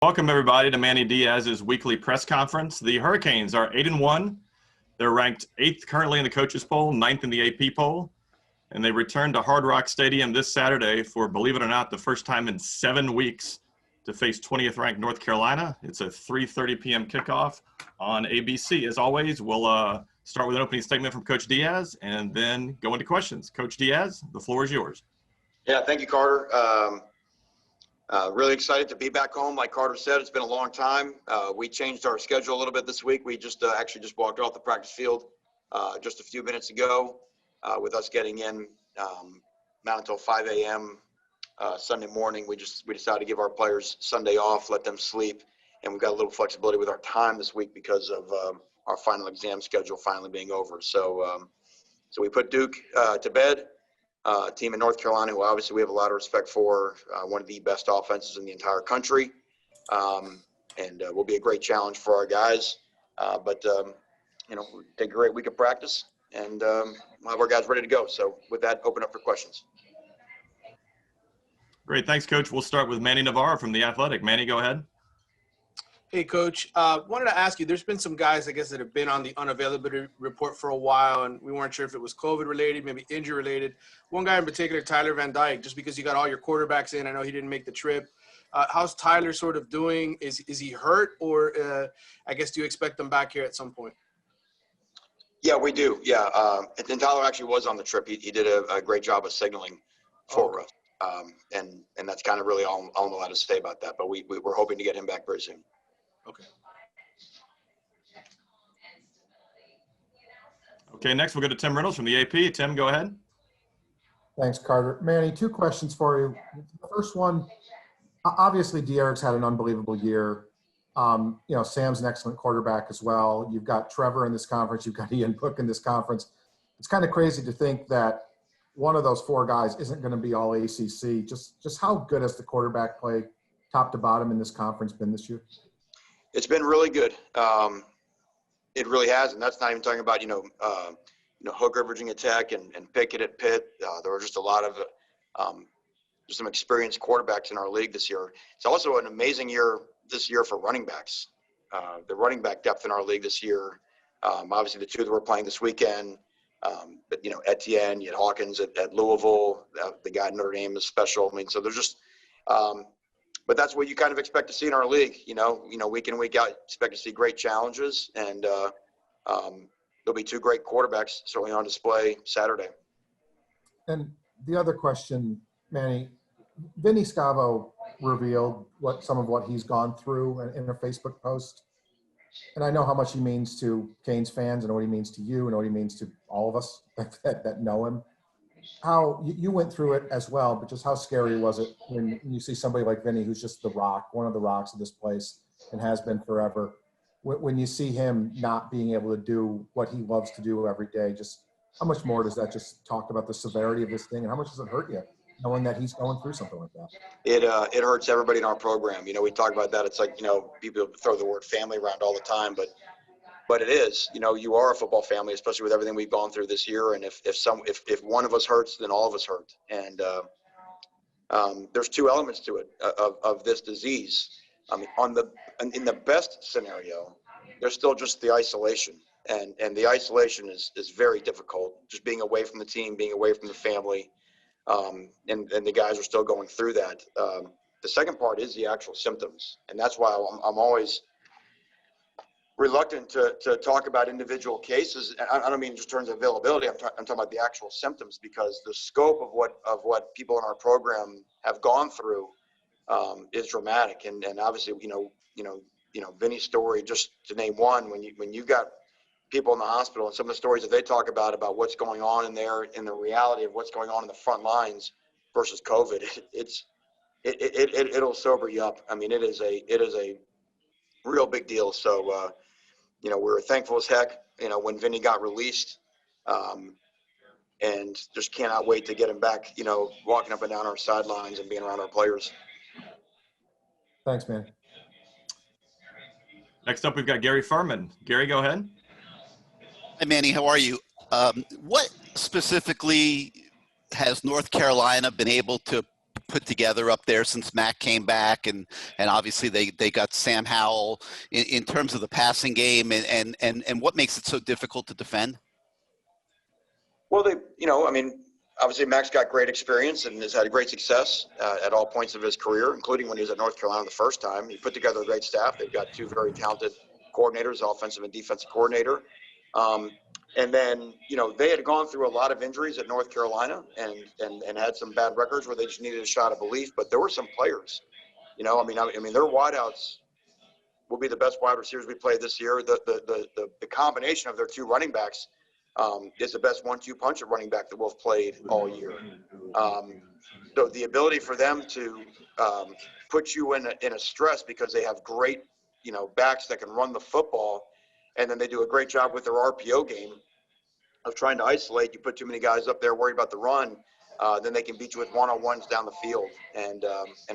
Welcome, everybody, to Manny Diaz's weekly press conference. The Hurricanes are 8-1. They're ranked 8th currently in the coaches poll, 9th in the AP poll, and they return to Hard Rock Stadium this Saturday for, believe it or not, the first time in 7 weeks to face 20th ranked North Carolina. It's a 3:30 p.m. kickoff on ABC. As always, we'll start with an opening statement from Coach Diaz and then go into questions. Coach Diaz, the floor is yours. Yeah, thank you, Carter. Really excited to be back home. Like Carter said, it's been a long time. We changed our schedule a little bit this week. We just actually just walked off the practice field just a few minutes ago with us getting in not until 5 a.m. Sunday morning. We decided to give our players Sunday off, let them sleep, and we've got a little flexibility with our time this week because of our final exam schedule finally being over. So we put Duke to bed. Team in North Carolina, who obviously we have a lot of respect for, one of the best offenses in the entire country, and will be a great challenge for our guys. But we'll take a great week of practice, and we'll have our guys ready to go. So with that, open up for questions. Great. Thanks, Coach. We'll start with Manny Navarro from The Athletic. Manny, go ahead. Hey, Coach. Wanted to ask you, there's been some guys, I guess, that have been on the unavailability report for a while, and we weren't sure if it was COVID-related, maybe injury-related. One guy in particular, Tyler Van Dyke, just because you got all your quarterbacks in. I know he didn't make the trip. How's Tyler sort of doing? Is he hurt, or I guess do you expect him back here at some point? Yeah, we do. Yeah, and Tyler actually was on the trip. He did a great job of signaling for us, and that's kind of really all I'm allowed to say about that. But we're hoping to get him back very soon. Okay. Okay, next we'll go to Tim Reynolds from the AP. Tim, go ahead. Thanks, Carter. Manny, 2 questions for you. The first one, obviously De'Aric's had an unbelievable year. Sam's an excellent quarterback as well. You've got Trevor in this conference. You've got Ian Book in this conference. It's kind of crazy to think that one of those 4 guys isn't going to be all ACC. Just how good has the quarterback play top to bottom in this conference been this year? It's been really good. It really has, and that's not even talking about Hooker, Virginia Tech, and Pickett at Pitt. There were just a lot of just some experienced quarterbacks in our league this year. It's also an amazing year this year for running backs. The running back depth in our league this year. Obviously, the 2 that we're playing this weekend. But Etienne, you had Hawkins at Louisville. The guy at Notre Dame is special. I mean, so there's just. But that's what you kind of expect to see in our league, week in, week out, expect to see great challenges, and there'll be 2 great quarterbacks certainly on display Saturday. And the other question, Manny, Vinnie Scavo revealed some of what he's gone through in a Facebook post. And I know how much he means to Canes fans, and what he means to you, and what he means to all of us that know him. How you went through it as well, but just how scary was it when you see somebody like Vinny, who's just the rock, one of the rocks of this place and has been forever, when you see him not being able to do what he loves to do every day? Just how much more does that just talk about the severity of this thing, and how much does it hurt you knowing that he's going through something like that? It hurts everybody in our program. We talk about that. It's like, people throw the word family around all the time, but it is, you are a football family, especially with everything we've gone through this year. And if one of us hurts, then all of us hurt. And there's 2 elements to it of this disease. I mean, in the best scenario, there's still just the isolation, and the isolation is very difficult. Just being away from the team, being away from the family, and the guys are still going through that. The second part is the actual symptoms, and that's why I'm always reluctant to talk about individual cases. I don't mean just in terms of availability. I'm talking about the actual symptoms, because the scope of what people in our program have gone through is dramatic. And obviously, Vinny's story, just to name one, when you got people in the hospital and some of the stories that they talk about what's going on in there, in the reality of what's going on in the front lines versus COVID, it'll sober you up. I mean, it is a real big deal. So, we were thankful as heck, when Vinny got released, and just cannot wait to get him back, walking up and down our sidelines and being around our players. Thanks, man. Next up, we've got Gary Furman. Gary, go ahead. Hi, Manny. How are you? What specifically has North Carolina been able to put together up there since Mac came back, and obviously they got Sam Howell in terms of the passing game, and what makes it so difficult to defend? Well, obviously Mac's got great experience and has had great success at all points of his career, including when he was at North Carolina the first time. He put together a great staff. They've got two very talented coordinators, offensive and defensive coordinator. And then, they had gone through a lot of injuries at North Carolina and had some bad records where they just needed a shot of belief. But there were some players, their wideouts will be the best wide receivers we played this year. The combination of their two running backs is the best 1-2 punch at running back that we've played all year. So the ability for them to put you in a stress because they have great, backs that can run the football, and then they do a great job with their RPO game of trying to isolate. You put too many guys up there worried about the run, then they can beat you with one-on-ones down the field. And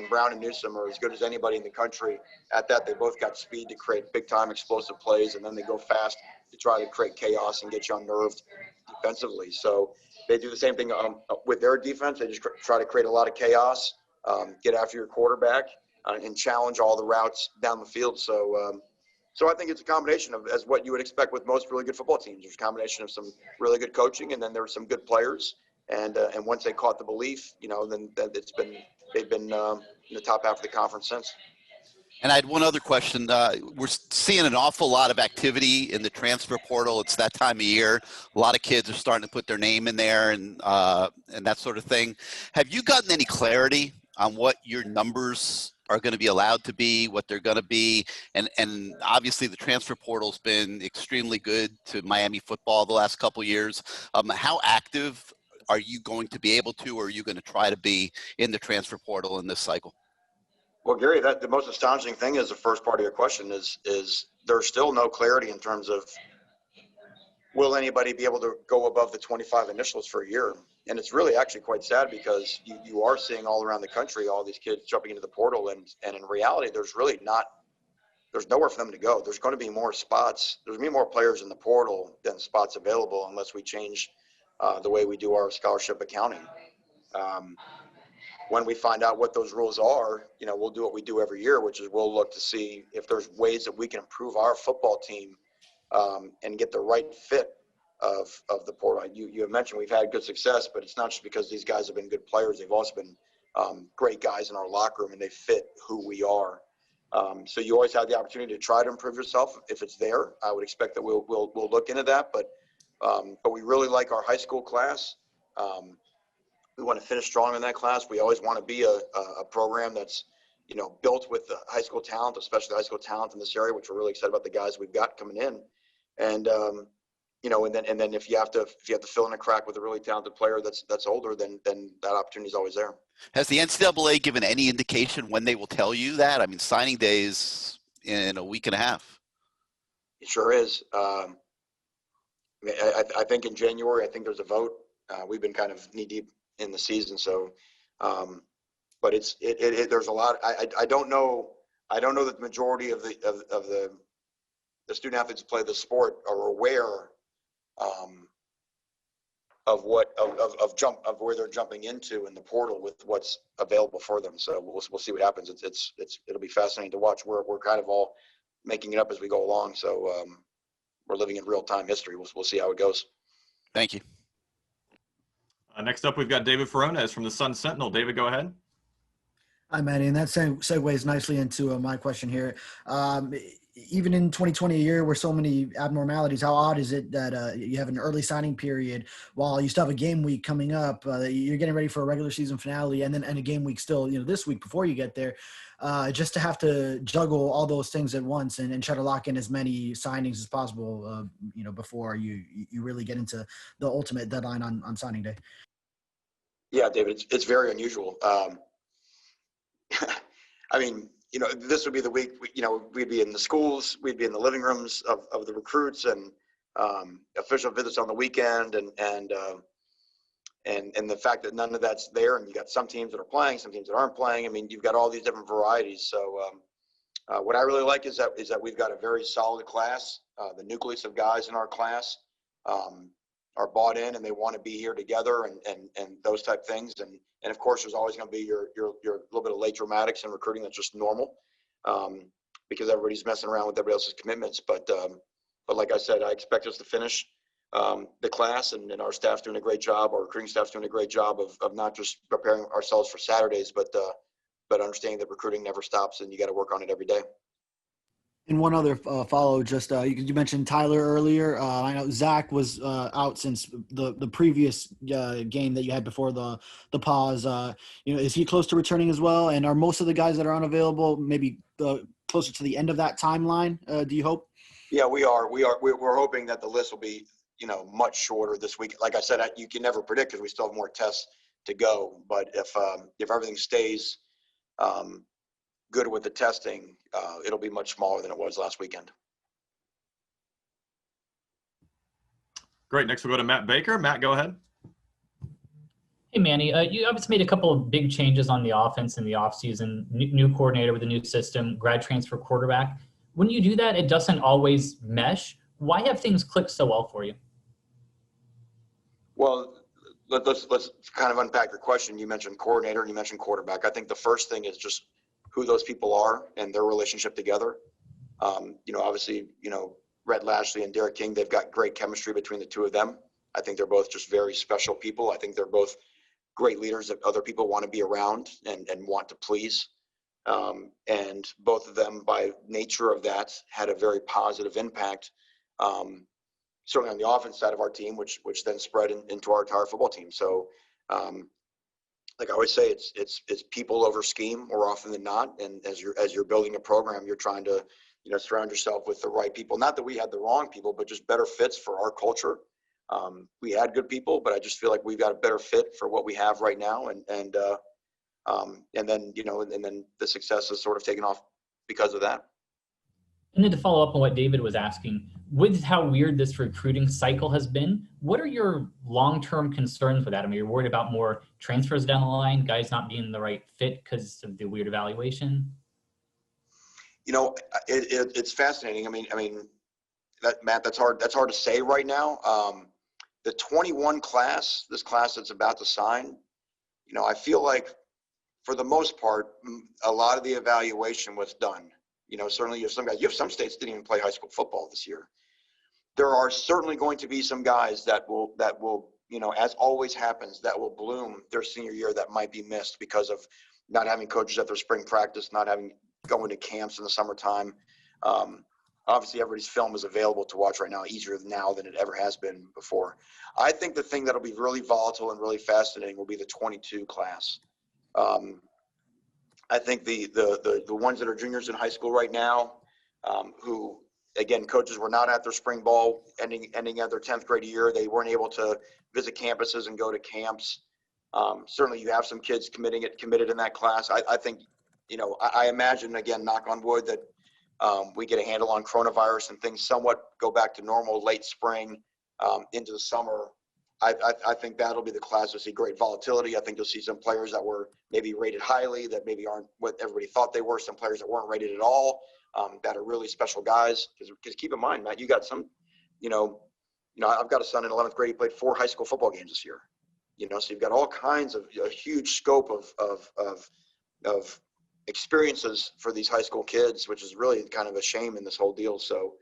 Brown and Newsome are as good as anybody in the country at that. They both got speed to create big-time explosive plays, and then they go fast to try to create chaos and get you unnerved defensively. So they do the same thing with their defense. They just try to create a lot of chaos, get after your quarterback, and challenge all the routes down the field. So I think it's a combination of as what you would expect with most really good football teams. There's a combination of some really good coaching, and then there's some good players. And once they caught the belief, then they've been in the top half of the conference since. And I had one other question. We're seeing an awful lot of activity in the transfer portal. It's that time of year. A lot of kids are starting to put their name in there and that sort of thing. Have you gotten any clarity on what your numbers are going to be allowed to be, what they're going to be? And obviously the transfer portal's been extremely good to Miami football the last couple of years. How active are you going to be able to, or are you going to try to be in the transfer portal in this cycle? Well, Gary, the most astonishing thing is the first part of your question is there's still no clarity in terms of will anybody be able to go above the 25 initials for a year? And it's really actually quite sad because you are seeing all around the country all these kids jumping into the portal, and in reality, there's nowhere for them to go. There's going to be more spots. There's going to be more players in the portal than spots available unless we change the way we do our scholarship accounting. When we find out what those rules are, we'll do what we do every year, which is we'll look to see if there's ways that we can improve our football team and get the right fit of the portal. You have mentioned we've had good success, but it's not just because these guys have been good players. They've also been great guys in our locker room, and they fit who we are. So you always have the opportunity to try to improve yourself if it's there. I would expect that we'll look into that, but we really like our high school class. We want to finish strong in that class. We always want to be a program that's, built with the high school talent, especially the high school talent in this area, which we're really excited about the guys we've got coming in. And, and then if you have to fill in a crack with a really talented player that's older, then that opportunity is always there. Has the NCAA given any indication when they will tell you that? I mean, signing day is in a week and a half. It sure is. I think in January, I think there's a vote. We've been kind of knee deep in the season, so but there's a lot. I don't know that the majority of the student athletes who play the sport are aware of where they're jumping into in the portal with what's available for them. So we'll see what happens. It'll be fascinating to watch. We're kind of all making it up as we go along, so we're living in real time history. We'll see how it goes. Thank you. Next up, we've got David Furones from the Sun Sentinel. David, go ahead. Hi, Manny, and that segues nicely into my question here. Even in 2020, a year where so many abnormalities, how odd is it that you have an early signing period while you still have a game week coming up? You're getting ready for a regular season finale, and a game week still, this week before you get there. Just to have to juggle all those things at once and try to lock in as many signings as possible, before you really get into the ultimate deadline on signing day. Yeah, David, it's very unusual. I mean, this would be the week, we'd be in the schools, we'd be in the living rooms of the recruits, and official visits on the weekend, and the fact that none of that's there, and you got some teams that are playing, some teams that aren't playing. I mean, you've got all these different varieties. So what I really like is that we've got a very solid class, the nucleus of guys in our class. are bought in and they want to be here together and those type things. And of course, there's always going to be your little bit of late dramatics in recruiting. That's just normal, because everybody's messing around with everybody else's commitments. But like I said, I expect us to finish the class, and our staff's doing a great job. Our recruiting staff's doing a great job of not just preparing ourselves for Saturdays, but understanding that recruiting never stops and you got to work on it every day. And one other follow, just you mentioned Tyler earlier. I know Zach was out since the previous game that you had before the pause. Is he close to returning as well? And are most of the guys that are unavailable maybe closer to the end of that timeline? Do you hope? Yeah, we are. We're hoping that the list will be much shorter this week. Like I said, you can never predict because we still have more tests to go. But if everything stays good with the testing, it'll be much smaller than it was last weekend. Great. Next we'll go to Matt Baker. Matt, go ahead. Hey, Manny, you obviously made a couple of big changes on the offense in the offseason, new coordinator with a new system, grad transfer quarterback. When you do that, it doesn't always mesh. Why have things clicked so well for you? Well, let's kind of unpack your question. You mentioned coordinator and you mentioned quarterback. I think the first thing is just who those people are and their relationship together. Obviously, Rhett Lashley and Derek King, they've got great chemistry between the two of them. I think they're both just very special people. I think they're both great leaders that other people want to be around and want to please. And both of them, by nature of that, had a very positive impact, certainly on the offense side of our team, which then spread into our entire football team. So, like I always say, it's people over scheme more often than not. And as you're building a program, you're trying to, surround yourself with the right people. Not that we had the wrong people, but just better fits for our culture. We had good people, but I just feel like we've got a better fit for what we have right now. And then the success has sort of taken off because of that. And then to follow up on what David was asking, with how weird this recruiting cycle has been, what are your long-term concerns with that? I mean, you're worried about more transfers down the line, guys not being the right fit because of the weird evaluation? It's fascinating. I mean, Matt, that's hard to say right now. The 21 class, this class that's about to sign, I feel like for the most part, a lot of the evaluation was done. Certainly you have some guys, you have some states didn't even play high school football this year. There are certainly going to be some guys that will, as always happens, that will bloom their senior year that might be missed because of not having coaches at their spring practice, not having going to camps in the summertime. Obviously everybody's film is available to watch right now, easier now than it ever has been before. I think the thing that'll be really volatile and really fascinating will be the 22 class. I think the ones that are juniors in high school right now, who, again, coaches were not at their spring ball ending at their 10th grade year. They weren't able to visit campuses and go to camps. Certainly you have some kids committed in that class. I think, I imagine, again, knock on wood, that we get a handle on coronavirus and things somewhat go back to normal late spring into the summer. I think that'll be the class to see great volatility. I think you'll see some players that were maybe rated highly that maybe aren't what everybody thought they were. Some players that weren't rated at all, that are really special guys. Because keep in mind, Matt, you got some, I've got a son in 11th grade. He played 4 high school football games this year. So you've got all kinds of a huge scope of experiences for these high school kids, which is really kind of a shame in this whole deal. So,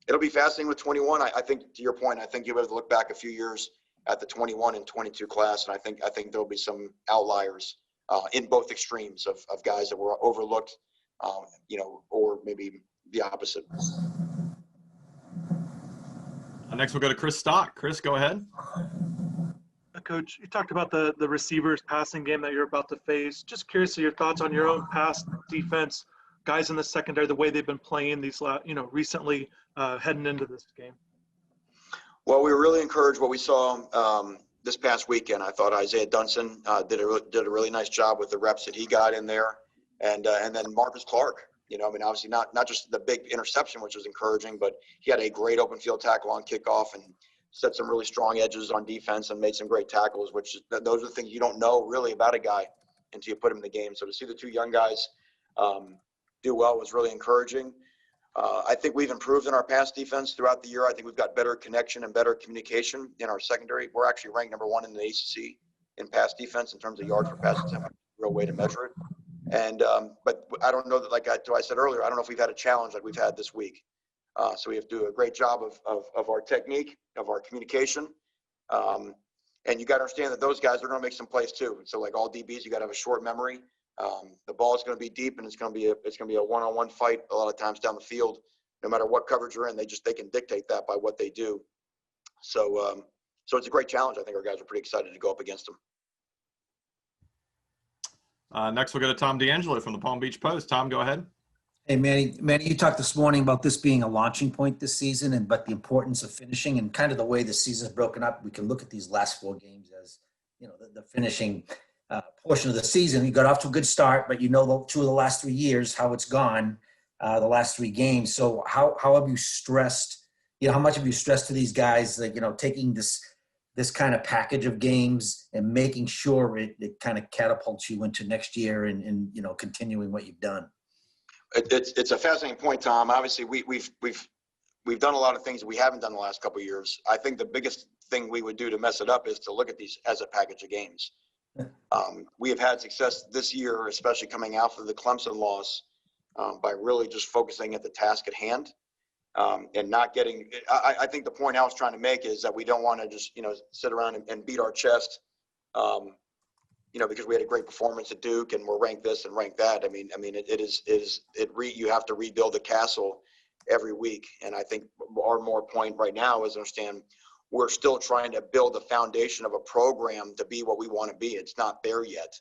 it'll be fascinating with 21. I think, to your point, I think you'll have to look back a few years at the 21 and 22 class, and I think there'll be some outliers in both extremes of guys that were overlooked, or maybe the opposite. Next, we'll go to Chris Stock. Chris, go ahead. Coach, you talked about the receivers passing game that you're about to face. Just curious of your thoughts on your own pass defense, guys in the secondary, the way they've been playing these, recently heading into this game. Well, we were really encouraged what we saw this past weekend. I thought Isaiah Dunson did a really nice job with the reps that he got in there, and then Marcus Clark. Obviously not just the big interception, which was encouraging, but he had a great open field tackle on kickoff and set some really strong edges on defense and made some great tackles, those are the things you don't know really about a guy until you put him in the game. So to see the two young guys do well was really encouraging. I think we've improved in our pass defense throughout the year. I think we've got better connection and better communication in our secondary. We're actually ranked number 1 in the ACC in pass defense in terms of yards per pass attempt, real way to measure it. And but I don't know that, like I said earlier, I don't know if we've had a challenge like we've had this week. So we have to do a great job of our technique, of our communication. And you got to understand that those guys are going to make some plays too. So like all DBs, you got to have a short memory. The ball is going to be deep, and it's going to be a one-on-one fight a lot of times down the field. No matter what coverage you're in, they can dictate that by what they do. So so it's a great challenge. I think our guys are pretty excited to go up against them. Next, we'll go to Tom D'Angelo from the Palm Beach Post. Tom, go ahead. Hey, Manny, you talked this morning about this being a launching point this season, but the importance of finishing and kind of the way the season's broken up. We can look at these last 4 games as, the finishing portion of the season. You got off to a good start, but 2 of the last 3 years, how it's gone, the last 3 games. So how have you stressed, how much have you stressed to these guys, like, taking this kind of package of games and making sure it kind of catapults you into next year and continuing what you've done? It's a fascinating point, Tom. Obviously, we've done a lot of things that we haven't done the last couple of years. I think the biggest thing we would do to mess it up is to look at these as a package of games. We have had success this year, especially coming out of the Clemson loss, by really just focusing at the task at hand, and not getting. I think the point I was trying to make is that we don't want to just sit around and beat our chest. Because we had a great performance at Duke and we're ranked this and ranked that. You have to rebuild the castle every week. And I think our more point right now is understand we're still trying to build the foundation of a program to be what we want to be. It's not there yet,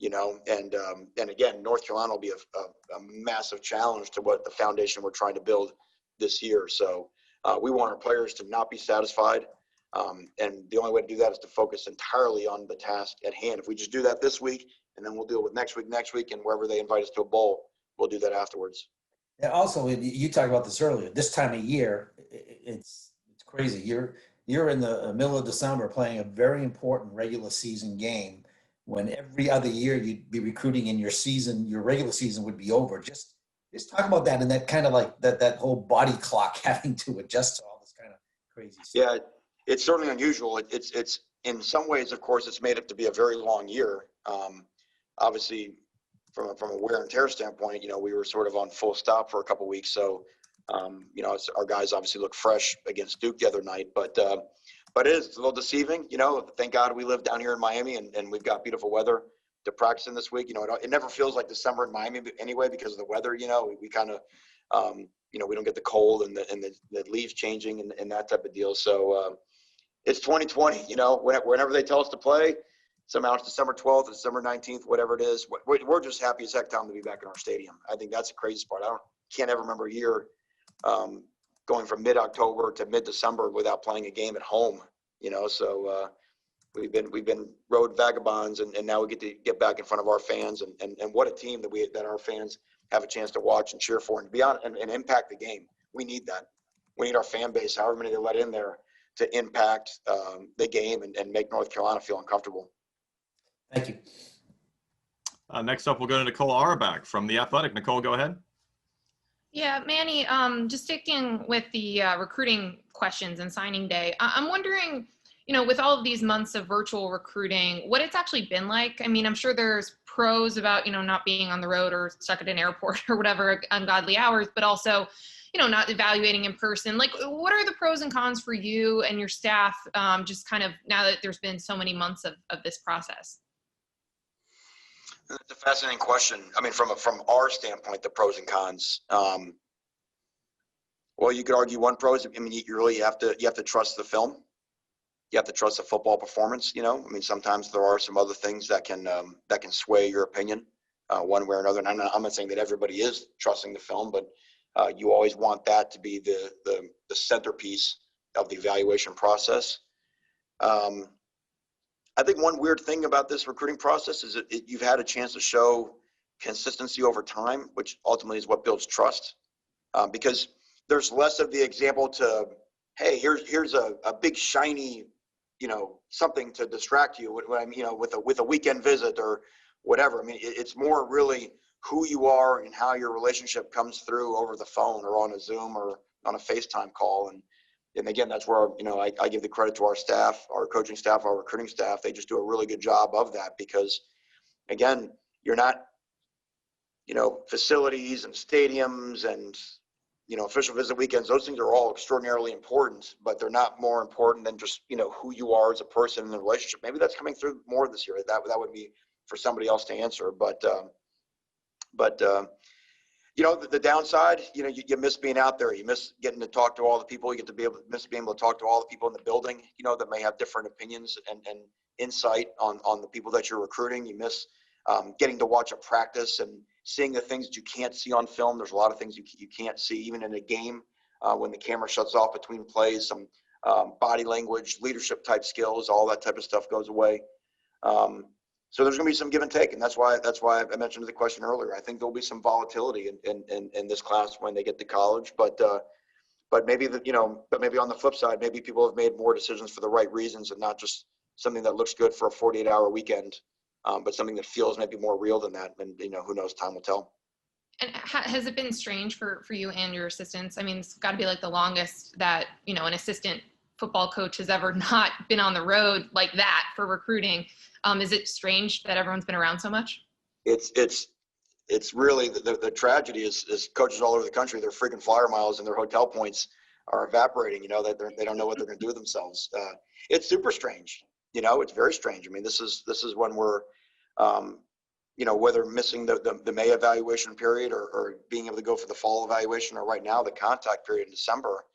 and again, North Carolina will be a massive challenge to what the foundation we're trying to build this year. So we want our players to not be satisfied. And the only way to do that is to focus entirely on the task at hand. If we just do that this week, and then we'll deal with next week, and wherever they invite us to a bowl, we'll do that afterwards. Yeah. Also, you talked about this earlier. This time of year, it's crazy. You're in the middle of December playing a very important regular season game, when every other year you'd be recruiting and your regular season would be over. Just talk about that, and that kind of like that whole body clock having to adjust to all this kind of crazy stuff. Yeah. It's certainly unusual. It's in some ways, of course, it's made up to be a very long year. Obviously, from a wear and tear standpoint, we were sort of on full stop for a couple of weeks. So, our guys obviously look fresh against Duke the other night. But it's a little deceiving. Thank God we live down here in Miami and we've got beautiful weather to practice in this week. It never feels like December in Miami anyway because of the weather. We kind of we don't get the cold and the leaves changing and that type of deal. So. It's 2020, whenever they tell us to play, somehow it's December 12th, December 19th, whatever it is. We're just happy as heck, Tom, to be back in our stadium. I think that's the craziest part. Can't ever remember a year going from mid-October to mid-December without playing a game at home, So we've been road vagabonds, and now we get to get back in front of our fans, and what a team that our fans have a chance to watch and cheer for and be on and impact the game. We need that. We need our fan base, however many they let in there, to impact the game and make North Carolina feel uncomfortable. Thank you. Next up, we'll go to Nicole Auerbach from The Athletic. Nicole, go ahead. Yeah, Manny, just sticking with the recruiting questions and signing day, I'm wondering, with all of these months of virtual recruiting, what it's actually been like. I mean, I'm sure there's pros about, not being on the road or stuck at an airport or whatever, ungodly hours, but also, not evaluating in person. Like, what are the pros and cons for you and your staff, just kind of now that there's been so many months of this process? That's a fascinating question. I mean, from our standpoint, the pros and cons. Well, you could argue one pro is, you really have to trust the film. You have to trust the football performance. Sometimes there are some other things that can sway your opinion one way or another. And I'm not saying that everybody is trusting the film, but you always want that to be the centerpiece of the evaluation process. I think one weird thing about this recruiting process is that you've had a chance to show consistency over time, which ultimately is what builds trust. Because there's less of the example to, hey, here's a big shiny, something to distract you with a weekend visit or whatever. It's more really who you are and how your relationship comes through over the phone or on a Zoom or on a FaceTime call. And again, that's where, I give the credit to our staff, our coaching staff, our recruiting staff. They just do a really good job of that because, again, you're not, facilities and stadiums and, official visit weekends. Those things are all extraordinarily important, but they're not more important than just, who you are as a person in the relationship. Maybe that's coming through more this year. That would be for somebody else to answer. But the downside, you miss being out there. You miss getting to talk to all the people. You miss being able to talk to all the people in the building, that may have different opinions and insight on the people that you're recruiting. You miss getting to watch a practice and seeing the things that you can't see on film. There's a lot of things you can't see even in a game when the camera shuts off between plays. Some body language, leadership type skills, all that type of stuff goes away. So there's going to be some give and take, and that's why I mentioned the question earlier. I think there'll be some volatility in this class when they get to college, but maybe maybe on the flip side, maybe people have made more decisions for the right reasons and not just something that looks good for a 48-hour weekend, but something that feels maybe more real than that. And who knows? Time will tell. And has it been strange for you and your assistants? I mean, it's got to be like the longest that an assistant football coach has ever not been on the road like that for recruiting. Is it strange that everyone's been around so much? It's really the tragedy is coaches all over the country, their freaking flyer miles and their hotel points are evaporating. That they don't know what they're going to do with themselves. It's super strange. It's very strange. I mean, this is when we're, whether missing the May evaluation period or being able to go for the fall evaluation, or right now the contact period in December,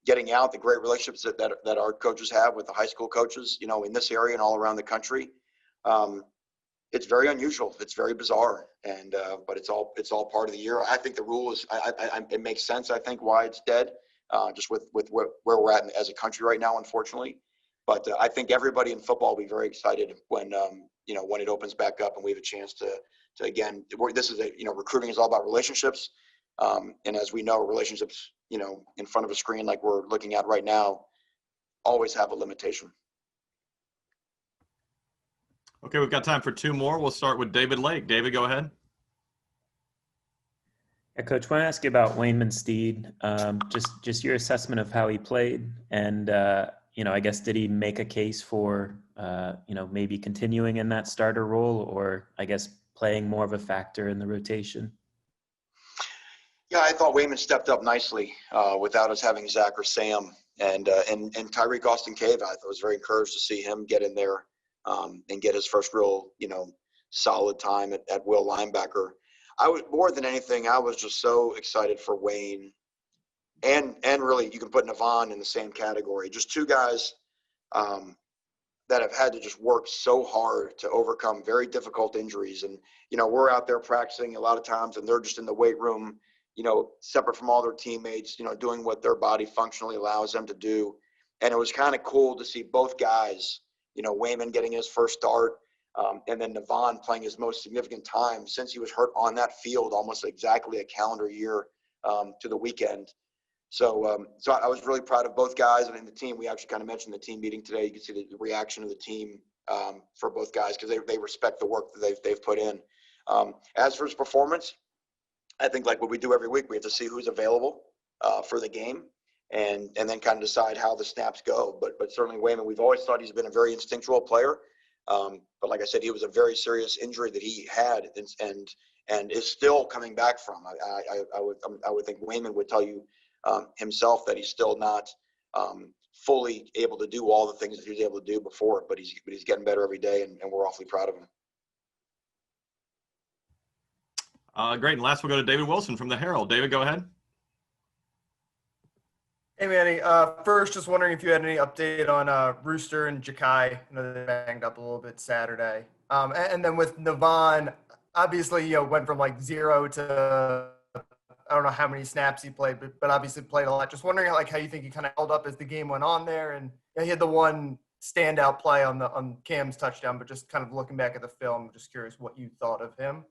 getting out, the great relationships that our coaches have with the high school coaches, in this area and all around the country. It's very unusual. It's very bizarre, and but it's all part of the year. I think the rule is, it makes sense. I think why it's dead, just with where we're at as a country right now, unfortunately. But I think everybody in football will be very excited when when it opens back up and we have a chance to again. This is recruiting is all about relationships, and as we know, relationships in front of a screen like we're looking at right now always have a limitation. Okay, we've got time for two more. We'll start with David Lake. David, go ahead. Yeah, Coach, I want to ask you about Wayman Steed. Just your assessment of how he played, and I guess did he make a case for maybe continuing in that starter role, or I guess playing more of a factor in the rotation? Yeah, I thought Wayman stepped up nicely without us having Zach or Sam, and Tyreek Austin Cave. I was very encouraged to see him get in there. And get his first real, solid time at will linebacker. I was more than anything, I was just so excited for Wayne, and really you can put Navon in the same category. Just two guys that have had to just work so hard to overcome very difficult injuries. And we're out there practicing a lot of times, and they're just in the weight room, separate from all their teammates, doing what their body functionally allows them to do. And it was kind of cool to see both guys. Wayman getting his first start, and then Navon playing his most significant time since he was hurt on that field, almost exactly a calendar year to the weekend. So I was really proud of both guys, and in the team, we actually kind of mentioned the team meeting today. You can see the reaction of the team for both guys because they respect the work that they've put in. As for his performance, I think like what we do every week, we have to see who's available for the game. And then kind of decide how the snaps go. But certainly Wayman, we've always thought he's been a very instinctual player. But like I said, he was a very serious injury that he had and is still coming back from. I would think Wayman would tell you himself that he's still not fully able to do all the things that he was able to do before. But he's getting better every day, and we're awfully proud of him. Great. And last we'll go to David Wilson from the Herald. David, go ahead. Hey, Manny. First, just wondering if you had any update on Rooster and Ja'Kai. I know they banged up a little bit Saturday. And then with Navon, obviously, went from like 0 to I don't know how many snaps he played, but obviously played a lot. Just wondering how you think he kind of held up as the game went on there. And he had the one standout play on Cam's touchdown, but just kind of looking back at the film, just curious what you thought of him.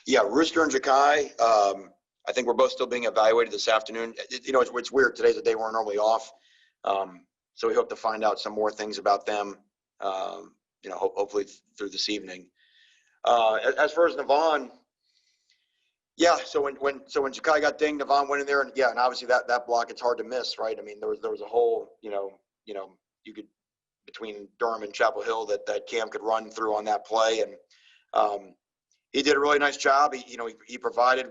Yeah, Rooster and Ja'Kai. I think we're both still being evaluated this afternoon. It's weird. Today's a day we're normally off. So we hope to find out some more things about them, hopefully through this evening. As far as Navon, Yeah. So when Ja'Kai got dinged, Navon went in there, and and obviously that block, it's hard to miss, right? I mean, there was a whole, you could, between Durham and Chapel Hill, that Cam could run through on that play, and he did a really nice job. He provided,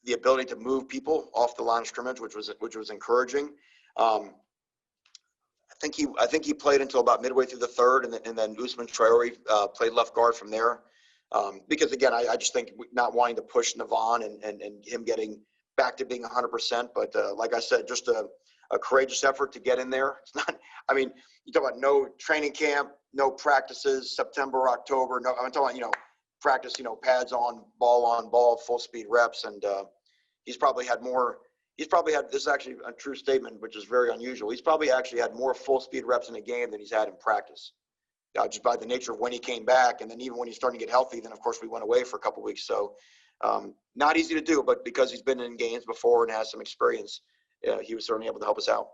the ability to move people off the line of scrimmage, which was encouraging. I think he played until about midway through the third, and then Usman Traore played left guard from there. Because again, I just think not wanting to push Navon and him getting back to being 100%. But like I said, just a courageous effort to get in there. It's not. I mean, you talk about no training camp, no practices, September, October. No, I'm talking about practice. Pads on, ball, full speed reps, and he's probably had more. He's probably had, this is actually a true statement, which is very unusual. He's probably actually had more full speed reps in a game than he's had in practice. Just by the nature of when he came back, and then even when he's starting to get healthy, then of course we went away for a couple of weeks. So not easy to do, but because he's been in games before and has some experience, he was certainly able to help us out.